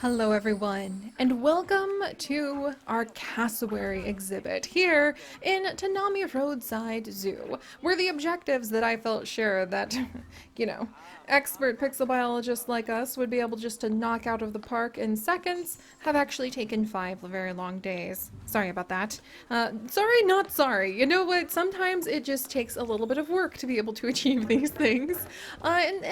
Hello everyone, and welcome to our cassowary exhibit here in Tanami Roadside Zoo, where the objectives that I felt sure that, you know, expert pixel biologists like us would be able just to knock out of the park in seconds have actually taken 5 very long days. Sorry about that. Sorry, not sorry. You know what? Sometimes it just takes a little bit of work to be able to achieve these things. And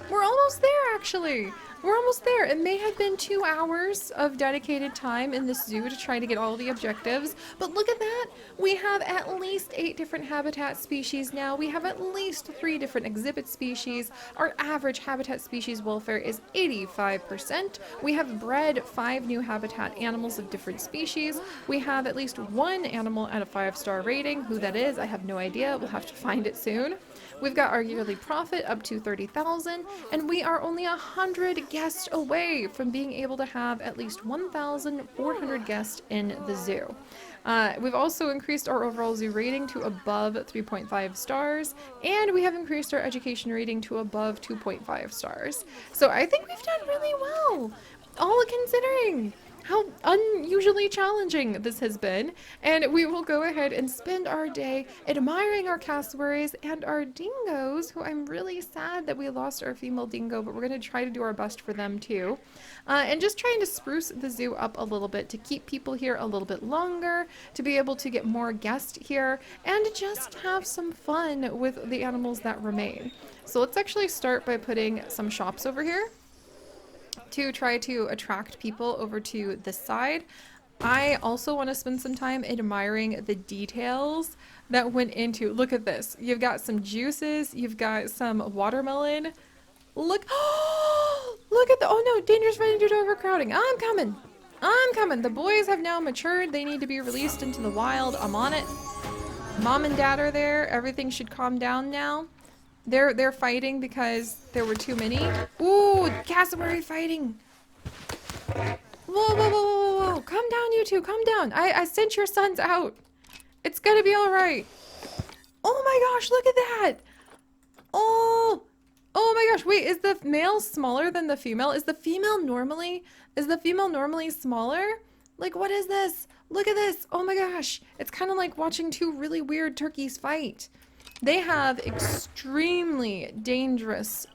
we're almost there, actually. We're almost there. It may have been 2 hours of dedicated time in this zoo to try to get all the objectives, but look at that. We have at least 8 different habitat species now. We have at least 3 different exhibit species. Our average habitat species welfare is 85%. We have bred 5 new habitat animals of different species. We have at least 1 animal at a 5-star rating. Who that is, I have no idea. We'll have to find it soon. We've got our yearly profit up to 30,000, and we are only 100 guests away from being able to have at least 1,400 guests in the zoo. We've also increased our overall zoo rating to above 3.5 stars, and we have increased our education rating to above 2.5 stars. So I think we've done really well, all considering how unusually challenging this has been, and we will go ahead and spend our day admiring our cassowaries and our dingoes, who I'm really sad that we lost our female dingo, but we're going to try to do our best for them too. And just trying to spruce the zoo up a little bit to keep people here a little bit longer, to be able to get more guests here, and just have some fun with the animals that remain. So let's actually start by putting some shops over here to try to attract people over to this side. I also want to spend some time admiring the details that went into, look at this. You've got some juices, you've got some watermelon. Look, look at the, oh no, dangerous fighting due to overcrowding. I'm coming. I'm coming. The boys have now matured. They need to be released into the wild. I'm on it. Mom and dad are there. Everything should calm down now. They're fighting because there were too many. Ooh, cassowary fighting. Whoa, whoa, whoa, whoa, whoa. Calm down, you two. Calm down. I sent your sons out. It's gonna be all right. Oh my gosh, look at that. Oh, oh my gosh. Wait, is the male smaller than the female? Is the female normally smaller? Like, what is this? Look at this. Oh my gosh. It's kind of like watching 2 really weird turkeys fight. They have extremely dangerous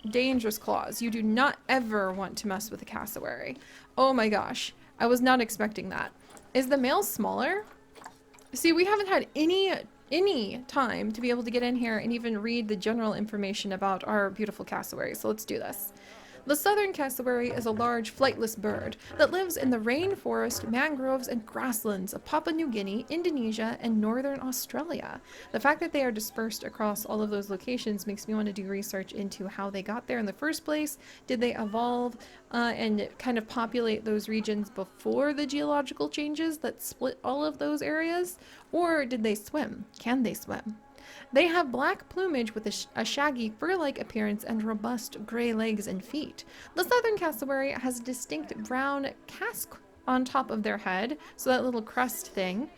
claws. You do not ever want to mess with a cassowary. Oh my gosh. I was not expecting that. Is the male smaller? See, we haven't had any time to be able to get in here and even read the general information about our beautiful cassowary. So let's do this. The southern cassowary is a large flightless bird that lives in the rainforest, mangroves, and grasslands of Papua New Guinea, Indonesia, and northern Australia. The fact that they are dispersed across all of those locations makes me want to do research into how they got there in the first place. Did they evolve and kind of populate those regions before the geological changes that split all of those areas? Or did they swim? Can they swim? They have black plumage with a shaggy fur-like appearance and robust gray legs and feet. The southern cassowary has a distinct brown casque on top of their head, so that little crest thing.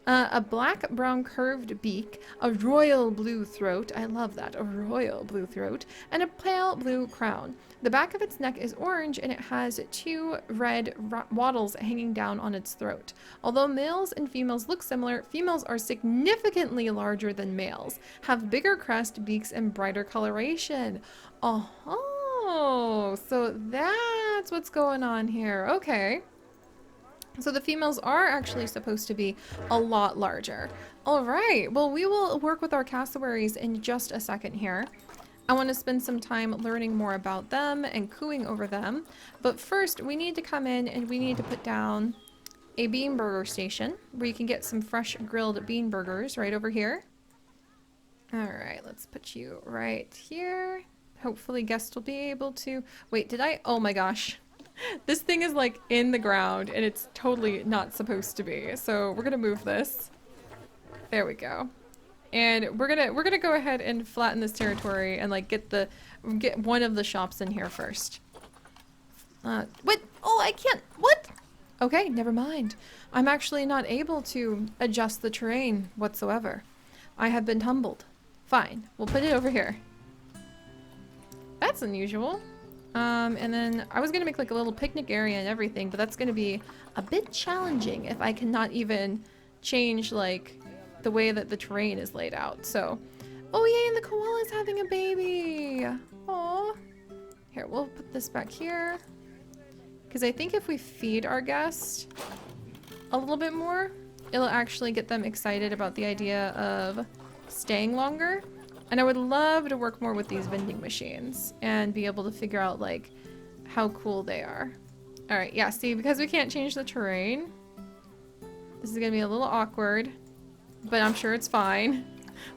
A black-brown curved beak, a royal blue throat, I love that, a royal blue throat, and a pale blue crown. The back of its neck is orange and it has 2 red wattles hanging down on its throat. Although males and females look similar, females are significantly larger than males, have bigger crest, beaks, and brighter coloration. Oh, so that's what's going on here. Okay. So the females are actually supposed to be a lot larger. All right, well, we will work with our cassowaries in just a second here. I want to spend some time learning more about them and cooing over them. But first, we need to come in and we need to put down a bean burger station where you can get some fresh grilled bean burgers right over here. All right, let's put you right here. Hopefully guests will be able to... Wait, did I... Oh my gosh. This thing is like in the ground and it's totally not supposed to be. So we're gonna move this. There we go. And we're gonna go ahead and flatten this territory and like get one of the shops in here first. What? Oh, I can't. What? Okay, never mind. I'm actually not able to adjust the terrain whatsoever. I have been tumbled. Fine, we'll put it over here. That's unusual. And then I was gonna make like a little picnic area and everything, but that's gonna be a bit challenging if I cannot even change like the way that the terrain is laid out. So, oh yay, and the koala's having a baby. Aw. Here, we'll put this back here. Because I think if we feed our guest a little bit more, it'll actually get them excited about the idea of staying longer. And I would love to work more with these vending machines and be able to figure out like how cool they are. All right, yeah, see, because we can't change the terrain, this is gonna be a little awkward, but I'm sure it's fine.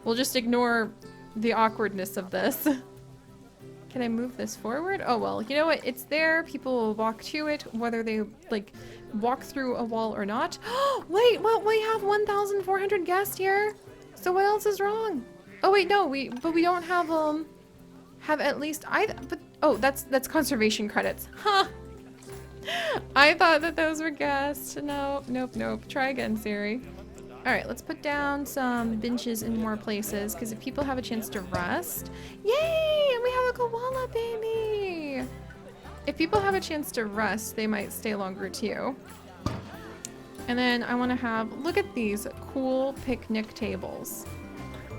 We'll just ignore the awkwardness of this. Can I move this forward? Oh, well, you know what? It's there. People will walk to it, whether they like walk through a wall or not. Wait, what? We have 1,400 guests here. So what else is wrong? Oh wait, no, but we don't have at least oh, that's conservation credits. Huh. I thought that those were guests. No, nope. Try again, Seri. All right, let's put down some benches in more places because if people have a chance to rest, yay! And we have a koala baby. If people have a chance to rest, they might stay longer too. And then I want to have, look at these cool picnic tables.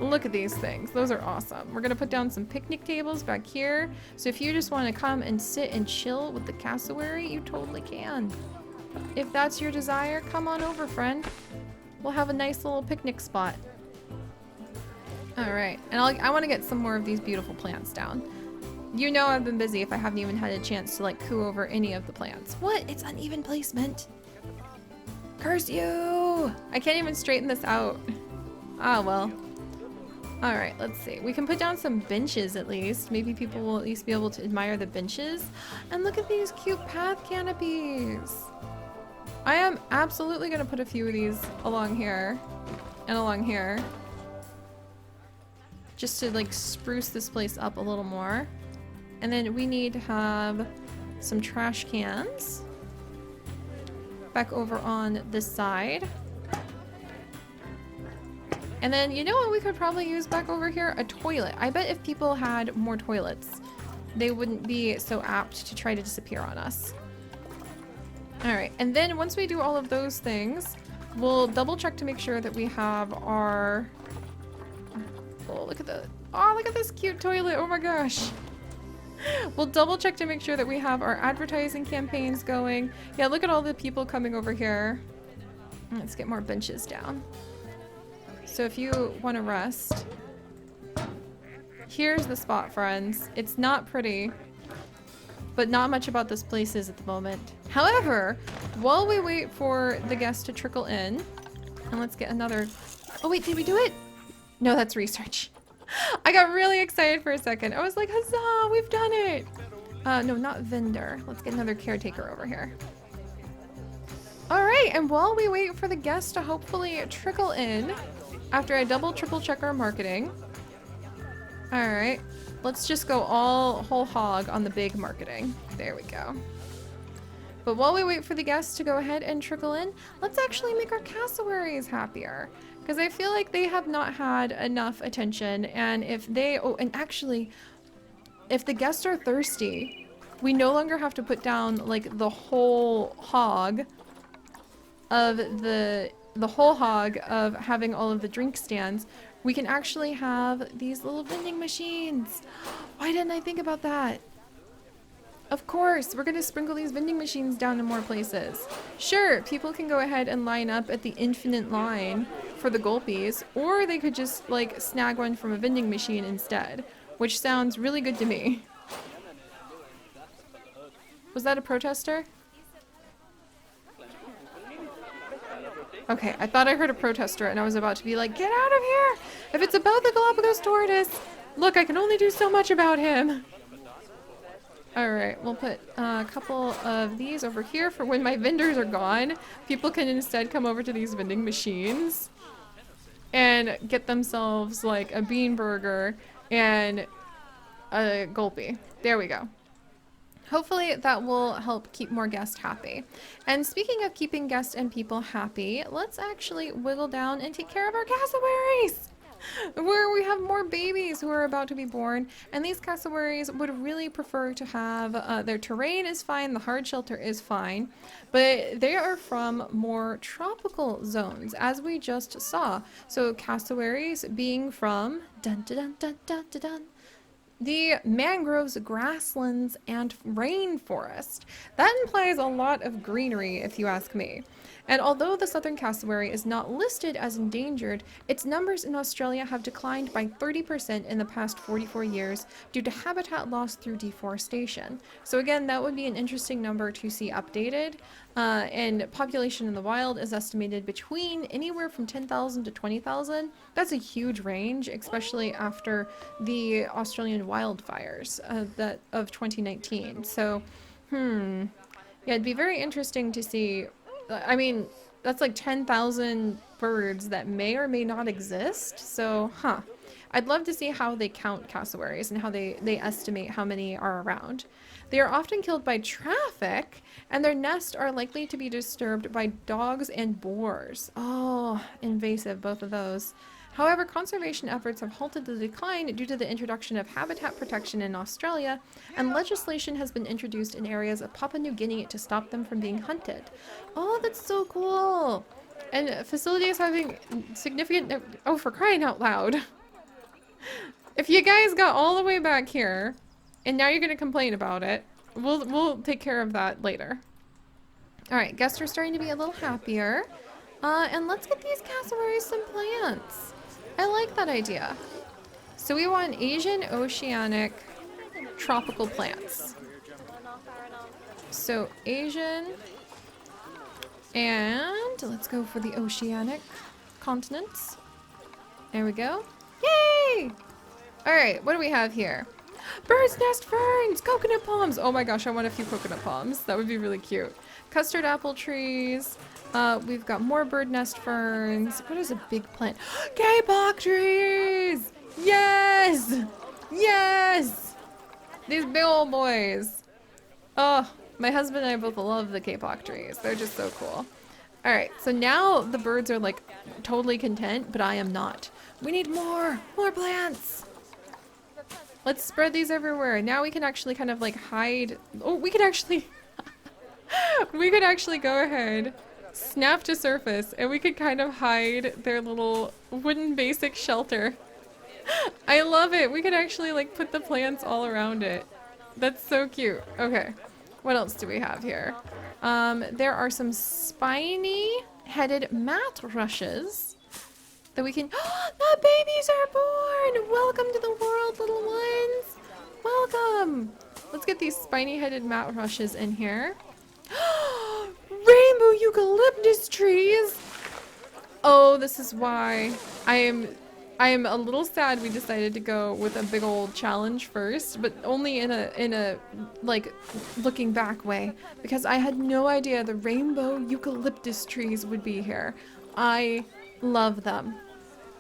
Look at these things. Those are awesome. We're going to put down some picnic tables back here. So if you just want to come and sit and chill with the cassowary, you totally can. If that's your desire, come on over, friend. We'll have a nice little picnic spot. All right. And I want to get some more of these beautiful plants down. You know I've been busy if I haven't even had a chance to like coo over any of the plants. What? It's uneven placement. Curse you! I can't even straighten this out. Ah, well. Alright, let's see. We can put down some benches at least. Maybe people will at least be able to admire the benches. And look at these cute path canopies. I am absolutely going to put a few of these along here and along here. Just to like spruce this place up a little more. And then we need to have some trash cans back over on this side. And then, you know what we could probably use back over here? A toilet. I bet if people had more toilets, they wouldn't be so apt to try to disappear on us. All right, and then once we do all of those things, we'll double check to make sure that we have our... Oh, look at this cute toilet. Oh my gosh. We'll double check to make sure that we have our advertising campaigns going. Yeah, look at all the people coming over here. Let's get more benches down. So if you want to rest, here's the spot, friends. It's not pretty, but not much about this place is at the moment. However, while we wait for the guests to trickle in, and let's get another... Oh wait, did we do it? No, that's research. I got really excited for a second. I was like, huzzah, we've done it. No, not vendor. Let's get another caretaker over here. All right, and while we wait for the guests to hopefully trickle in, after I triple check our marketing. All right, let's just go all whole hog on the big marketing. There we go. But while we wait for the guests to go ahead and trickle in, let's actually make our cassowaries happier. Because I feel like they have not had enough attention. And if they, oh, and actually, if the guests are thirsty, we no longer have to put down like the whole hog of the whole hog of having all of the drink stands. We can actually have these little vending machines. Why didn't I think about that? Of course, we're going to sprinkle these vending machines down in more places. Sure, people can go ahead and line up at the infinite line for the gulpies, or they could just like snag one from a vending machine instead, which sounds really good to me. Was that a protester? Okay, I thought I heard a protester and I was about to be like, get out of here! If it's about the Galapagos tortoise, look, I can only do so much about him. Alright, we'll put a couple of these over here for when my vendors are gone. People can instead come over to these vending machines and get themselves like a bean burger and a gulpy. There we go. Hopefully that will help keep more guests happy. And speaking of keeping guests and people happy, let's actually wiggle down and take care of our cassowaries. where we have more babies who are about to be born, and these cassowaries would really prefer to have their terrain is fine, the hard shelter is fine, but they are from more tropical zones, as we just saw. So cassowaries being from dun dun dun dun dun dun, dun the mangroves, grasslands, and rainforest. That implies a lot of greenery, if you ask me. And although the southern cassowary is not listed as endangered, its numbers in Australia have declined by 30% in the past 44 years due to habitat loss through deforestation. So again, that would be an interesting number to see updated. And population in the wild is estimated between anywhere from 10,000 to 20,000. That's a huge range, especially after the Australian wildfires of 2019. So, yeah, it'd be very interesting to see. I mean, that's like 10,000 birds that may or may not exist. So, I'd love to see how they count cassowaries and how they estimate how many are around. They are often killed by traffic, and their nests are likely to be disturbed by dogs and boars. Oh, invasive, both of those. However, conservation efforts have halted the decline due to the introduction of habitat protection in Australia, and legislation has been introduced in areas of Papua New Guinea to stop them from being hunted. Oh, that's so cool! And facilities having significant... Oh, for crying out loud. If you guys got all the way back here, and now you're going to complain about it, we'll take care of that later. Alright, guests are starting to be a little happier. And let's get these cassowaries some plants. I like that idea. So we want Asian, oceanic, tropical plants. So Asian, and let's go for the oceanic continents. There we go. Yay! Alright, what do we have here? Bird's nest ferns, coconut palms. Oh my gosh, I want a few coconut palms. That would be really cute. Custard apple trees. We've got more bird nest ferns. What is a big plant? Kapok trees! Yes! Yes! These big old boys. Oh, my husband and I both love the kapok trees. They're just so cool. Alright, so now the birds are like totally content, but I am not. We need more plants! Let's spread these everywhere. Now we can actually kind of like hide. Oh, we could actually we could actually go ahead, snap to surface, and we could kind of hide their little wooden basic shelter. I love it. We could actually like put the plants all around it. That's so cute. Okay, what else do we have here? There are some spiny headed mat rushes that we can... The babies are born! Welcome to the world, little ones! Welcome! Let's get these spiny headed mat rushes in here. Rainbow eucalyptus trees! Oh, this is why I am a little sad we decided to go with a big old challenge first, but only in a like looking back way, because I had no idea the rainbow eucalyptus trees would be here. I love them.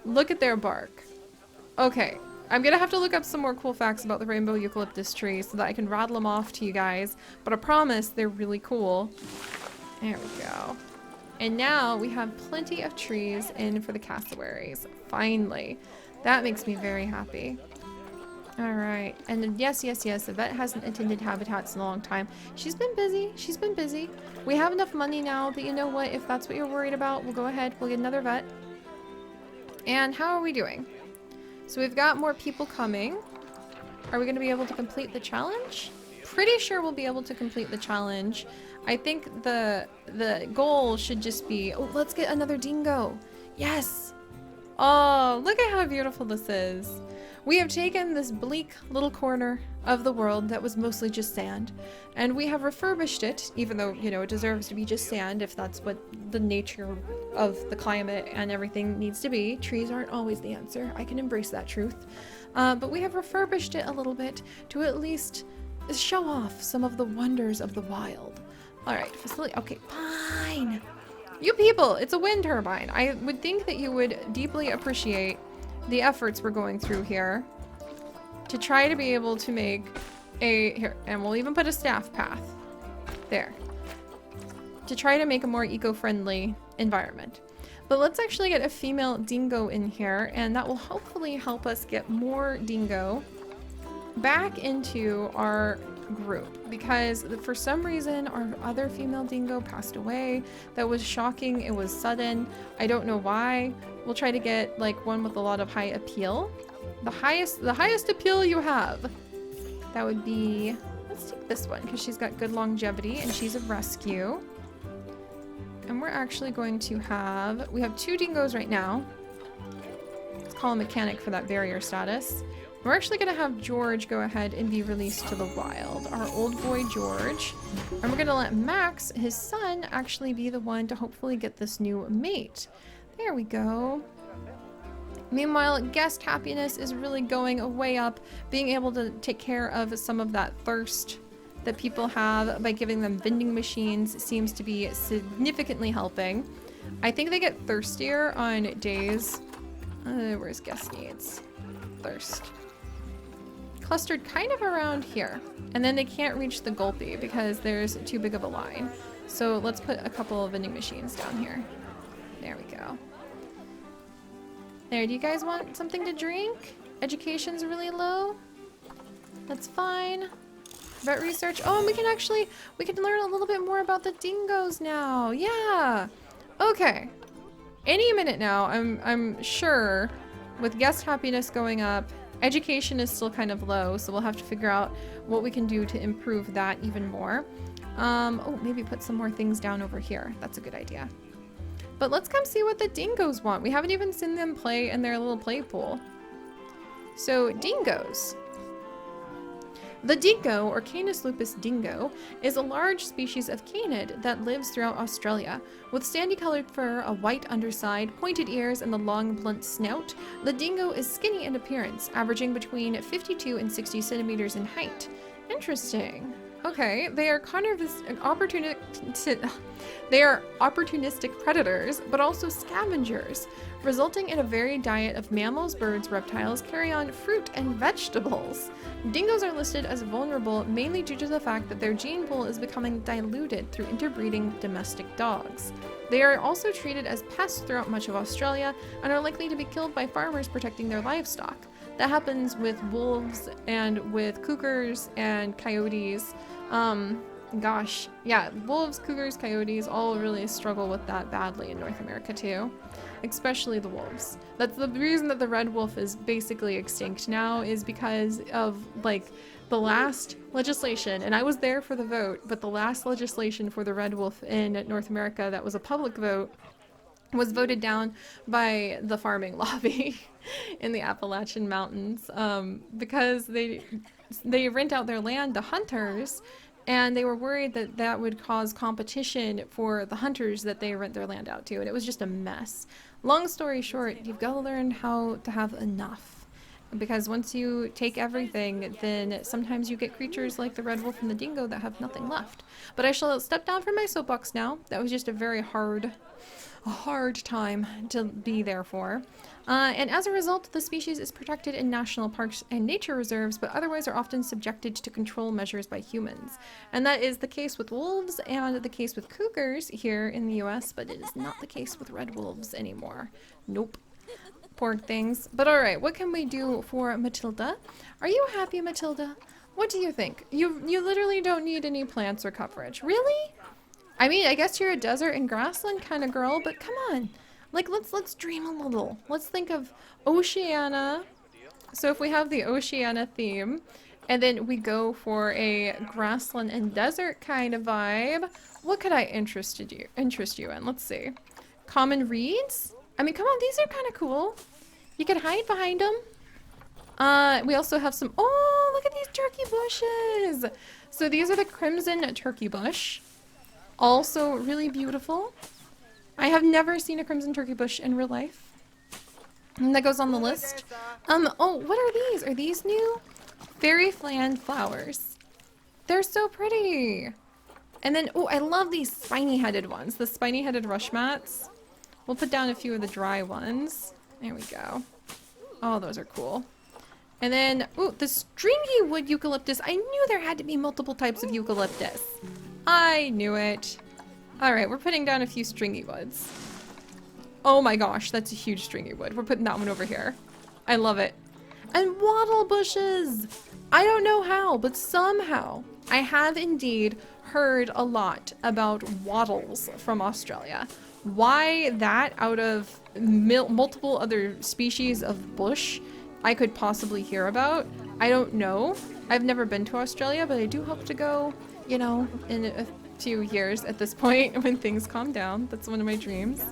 Look at their bark. Okay, I'm gonna have to look up some more cool facts about the rainbow eucalyptus trees so that I can rattle them off to you guys, but I promise they're really cool. There we go. And now we have plenty of trees in for the cassowaries. Finally. That makes me very happy. Alright. And then yes, Yvette hasn't attended habitats in a long time. She's been busy. She's been busy. We have enough money now, but you know what? If that's what you're worried about, we'll go ahead. We'll get another vet. And how are we doing? So we've got more people coming. Are we going to be able to complete the challenge? Pretty sure we'll be able to complete the challenge. I think the goal should just be, oh, let's get another dingo. Yes. Oh, look at how beautiful this is. We have taken this bleak little corner of the world that was mostly just sand, and we have refurbished it, even though, you know, it deserves to be just sand if that's what the nature of the climate and everything needs to be. Trees aren't always the answer. I can embrace that truth. But we have refurbished it a little bit to at least show off some of the wonders of the wild. Alright, facility. Okay, fine. You people, it's a wind turbine. I would think that you would deeply appreciate the efforts we're going through here to try to be able to make here, and we'll even put a staff path there to try to make a more eco-friendly environment. But let's actually get a female dingo in here, and that will hopefully help us get more dingo back into our group, because for some reason our other female dingo passed away. That was shocking. It was sudden. I don't know why. We'll try to get like one with a lot of high appeal. The highest appeal you have. That would be, let's take this one because she's got good longevity and she's a rescue. And we're actually going to have, we have 2 dingoes right now. Let's call a mechanic for that barrier status. We're actually going to have George go ahead and be released to the wild, our old boy George. And we're going to let Max, his son, actually be the one to hopefully get this new mate. There we go. Meanwhile, guest happiness is really going way up. Being able to take care of some of that thirst that people have by giving them vending machines seems to be significantly helping. I think they get thirstier on days... where's guest needs? Thirst. Clustered kind of around here. And then they can't reach the gulpy because there's too big of a line. So let's put a couple of vending machines down here. There we go. There, do you guys want something to drink? Education's really low. That's fine. Vet research. Oh, and we can learn a little bit more about the dingoes now. Yeah. Okay. Any minute now, I'm sure, with guest happiness going up, education is still kind of low, so we'll have to figure out what we can do to improve that even more. Oh, maybe put some more things down over here. That's a good idea. But let's come see what the dingoes want. We haven't even seen them play in their little play pool. So, dingoes. The dingo, or Canis lupus dingo, is a large species of canid that lives throughout Australia. With sandy-colored fur, a white underside, pointed ears, and the long, blunt snout, the dingo is skinny in appearance, averaging between 52 and 60 centimeters in height. Interesting. Okay, they are opportunistic predators, but also scavengers, resulting in a varied diet of mammals, birds, reptiles, carrion, fruit, and vegetables. Dingoes are listed as vulnerable mainly due to the fact that their gene pool is becoming diluted through interbreeding domestic dogs. They are also treated as pests throughout much of Australia and are likely to be killed by farmers protecting their livestock. That happens with wolves and with cougars and coyotes. Gosh, yeah, wolves, cougars, coyotes all really struggle with that badly in North America too. Especially the wolves. That's the reason that the red wolf is basically extinct now, is because of like the last legislation, and I was there for the vote, but the last legislation for the red wolf in North America that was a public vote was voted down by the farming lobby in the Appalachian Mountains, because they rent out their land to hunters, and they were worried that that would cause competition for the hunters that they rent their land out to, and it was just a mess. Long story short, you've got to learn how to have enough, because once you take everything, then sometimes you get creatures like the red wolf and the dingo that have nothing left. But I shall step down from my soapbox now. That was just a very hard time to be there for. And as a result, the species is protected in national parks and nature reserves, but otherwise are often subjected to control measures by humans. And that is the case with wolves and the case with cougars here in the US, but it is not the case with red wolves anymore. Nope. Poor things. But alright, what can we do for Matilda? Are you happy, Matilda? What do you think? You literally don't need any plants or coverage. Really? I mean, I guess you're a desert and grassland kind of girl, but come on. Like, let's dream a little. Let's think of Oceania. So if we have the Oceania theme, and then we go for a grassland and desert kind of vibe, what could I interest you in? Let's see. Common reeds? I mean, come on, these are kind of cool. You could hide behind them. We also have some, oh, look at these turkey bushes. So these are the crimson turkey bush. Also really beautiful. I have never seen a crimson turkey bush in real life. And that goes on the list. Oh, what are these? Are these new? Fairy flan flowers. They're so pretty. And then, oh, I love these spiny-headed ones. The spiny-headed rush mats. We'll put down a few of the dry ones. There we go. Oh, those are cool. And then, oh, the stringy wood eucalyptus. I knew there had to be multiple types of eucalyptus. I knew it. Alright, we're putting down a few stringy woods. Oh my gosh, that's a huge stringy wood. We're putting that one over here. I love it. And wattle bushes. I don't know how, but somehow I have indeed heard a lot about wattles from Australia. Why that out of multiple other species of bush I could possibly hear about, I don't know. I've never been to Australia, but I do hope to go, you know, in a few years at this point when things calm down. That's one of my dreams.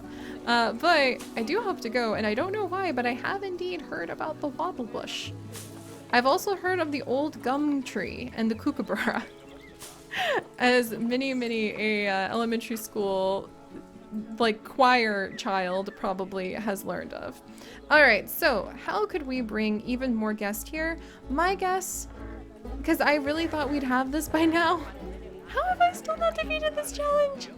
But I do hope to go, and I don't know why, but I have indeed heard about the wattle bush. I've also heard of the old gum tree and the kookaburra, as many a elementary school like choir child probably has learned of. All right, so how could we bring even more guests here? My guess, because I really thought we'd have this by now. How have I still not defeated this challenge?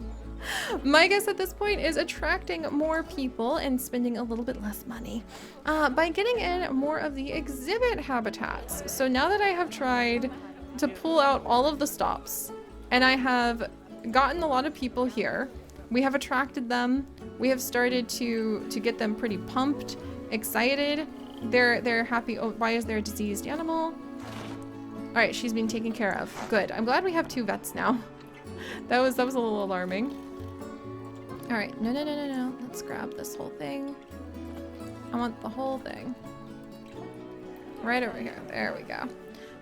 My guess at this point is attracting more people and spending a little bit less money by getting in more of the exhibit habitats. So now that I have tried to pull out all of the stops and I have gotten a lot of people here, we have attracted them, we have started to get them pretty pumped, excited, they're happy. Oh, why is there a diseased animal? All right, she's been taken care of. Good. I'm glad we have 2 vets now. That was a little alarming. All right, no. Let's grab this whole thing. I want the whole thing. Right over here. There we go.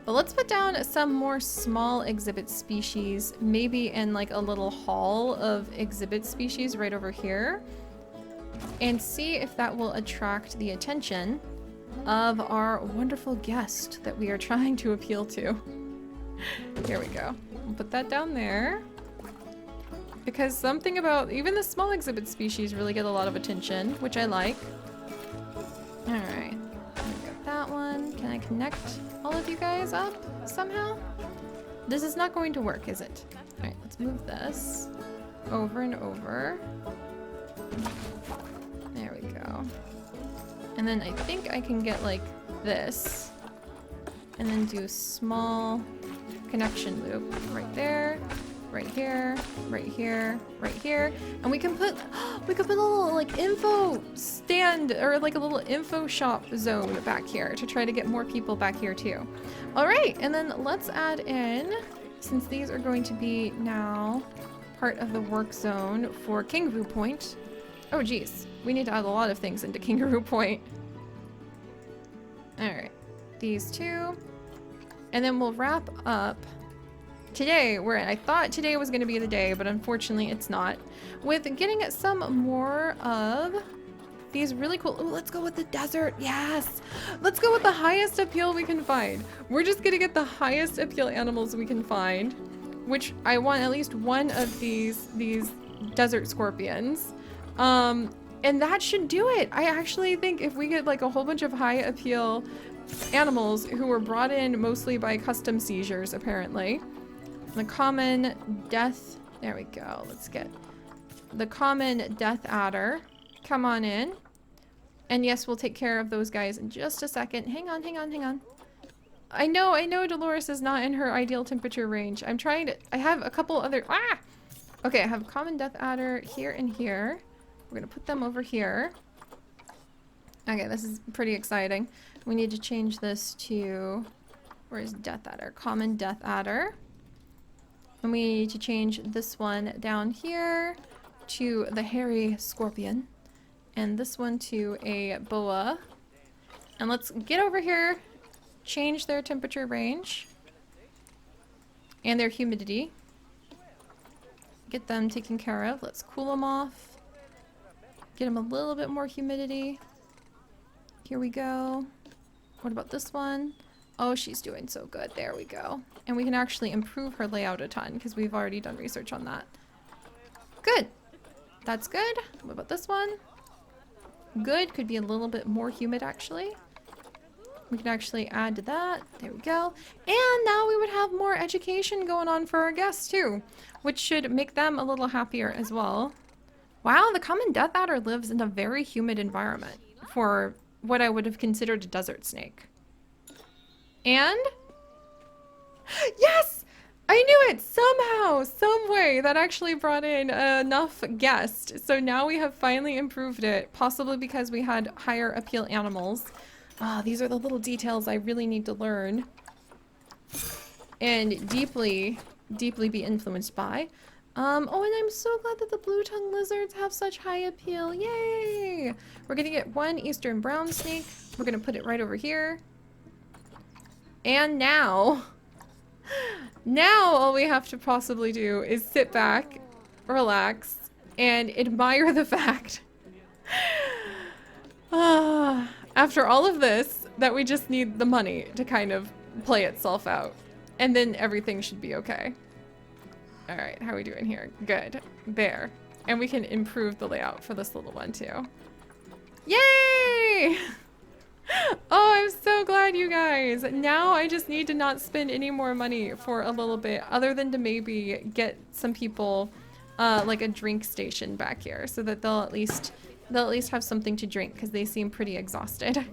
But let's put down some more small exhibit species, maybe in like a little hall of exhibit species right over here, and see if that will attract the attention of our wonderful guest that we are trying to appeal to. Here we go. We'll put that down there. Because something about even the small exhibit species really get a lot of attention, which I like. Alright. I've got that one. Can I connect all of you guys up somehow? This is not going to work, is it? Alright, let's move this over and over. There we go. And then I think I can get like this. And then do a small connection loop right there. Right here, right here, right here, and we can put a little like info stand or like a little info shop zone back here to try to get more people back here too. All right, and then let's add in, since these are going to be now part of the work zone for Kangaroo Point. Oh geez, we need to add a lot of things into Kangaroo Point. All right, these 2, and then we'll wrap up today, where I thought today was going to be the day, but unfortunately it's not, with getting some more of these really cool. Oh, let's go with the desert. Yes, let's go with the highest appeal we can find. We're just gonna get the highest appeal animals we can find, which I want at least one of these desert scorpions, and that should do it. I actually think if we get like a whole bunch of high appeal animals who were brought in mostly by custom seizures, apparently. The common death, there we go. Let's get the common death adder. Come on in. And yes, we'll take care of those guys in just a second. Hang on. I know Dolores is not in her ideal temperature range. I'm trying to, I have a couple other, okay, I have common death adder here and here. We're gonna put them over here. Okay, this is pretty exciting. We need to change this to, where's death adder? Common death adder. And we need to change this one down here to the hairy scorpion. And this one to a boa. And let's get over here, change their temperature range and their humidity. Get them taken care of. Let's cool them off. Get them a little bit more humidity. Here we go. What about this one? Oh, she's doing so good. There we go. And we can actually improve her layout a ton because we've already done research on that. Good. That's good. What about this one? Good. Could be a little bit more humid, actually. We can actually add to that. There we go. And now we would have more education going on for our guests, too, which should make them a little happier as well. Wow, the common death adder lives in a very humid environment for what I would have considered a desert snake. And yes, I knew it somehow, some way. boy, that actually brought in enough guests. So now we have finally improved it, possibly because we had higher appeal animals. Ah, these are the little details I really need to learn and deeply, deeply be influenced by. Oh, and I'm so glad that the blue-tongued lizards have such high appeal. Yay! We're gonna get one eastern brown snake. We're gonna put it right over here. And now all we have to possibly do is sit back, relax, and admire the fact after all of this that we just need the money to kind of play itself out. And then everything should be okay. All right, how are we doing here? Good. There. And we can improve the layout for this little one too. Yay! Oh, I'm so glad, you guys. Now I just need to not spend any more money for a little bit, other than to maybe get some people like a drink station back here so that they'll at least have something to drink because they seem pretty exhausted.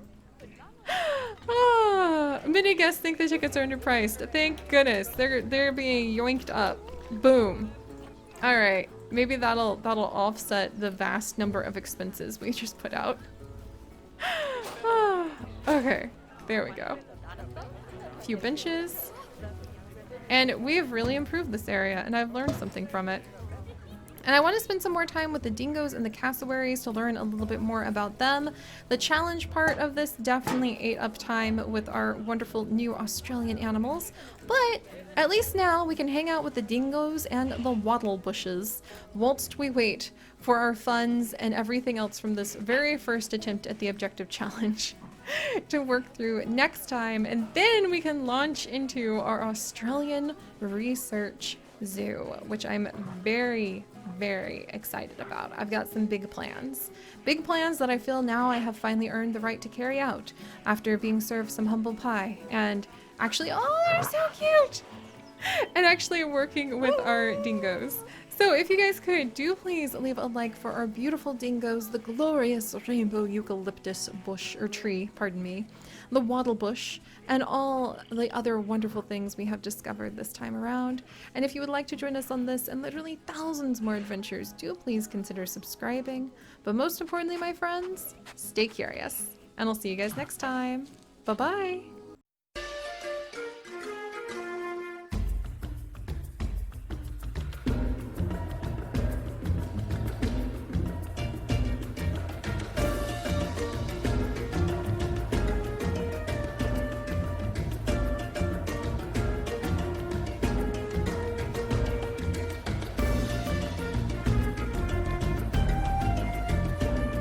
Many guests think the tickets are underpriced. Thank goodness. They're being yoinked up. Boom. All right. Maybe that'll offset the vast number of expenses we just put out. Okay. There we go. A few benches. And we have really improved this area, and I've learned something from it. And I want to spend some more time with the dingoes and the cassowaries to learn a little bit more about them. The challenge part of this definitely ate up time with our wonderful new Australian animals, but at least now we can hang out with the dingoes and the wattle bushes whilst we wait for our funds and everything else from this very first attempt at the objective challenge to work through next time, and then we can launch into our Australian research zoo, which I'm very, very excited about. I've got some big plans. Big plans that I feel now I have finally earned the right to carry out after being served some humble pie and actually, oh, they're so cute! And actually working with our dingoes. So if you guys could, do please leave a like for our beautiful dingoes, the glorious rainbow eucalyptus bush, or tree, pardon me, the wattle bush, and all the other wonderful things we have discovered this time around. And if you would like to join us on this and literally thousands more adventures, do please consider subscribing. But most importantly, my friends, stay curious. And I'll see you guys next time. Bye-bye!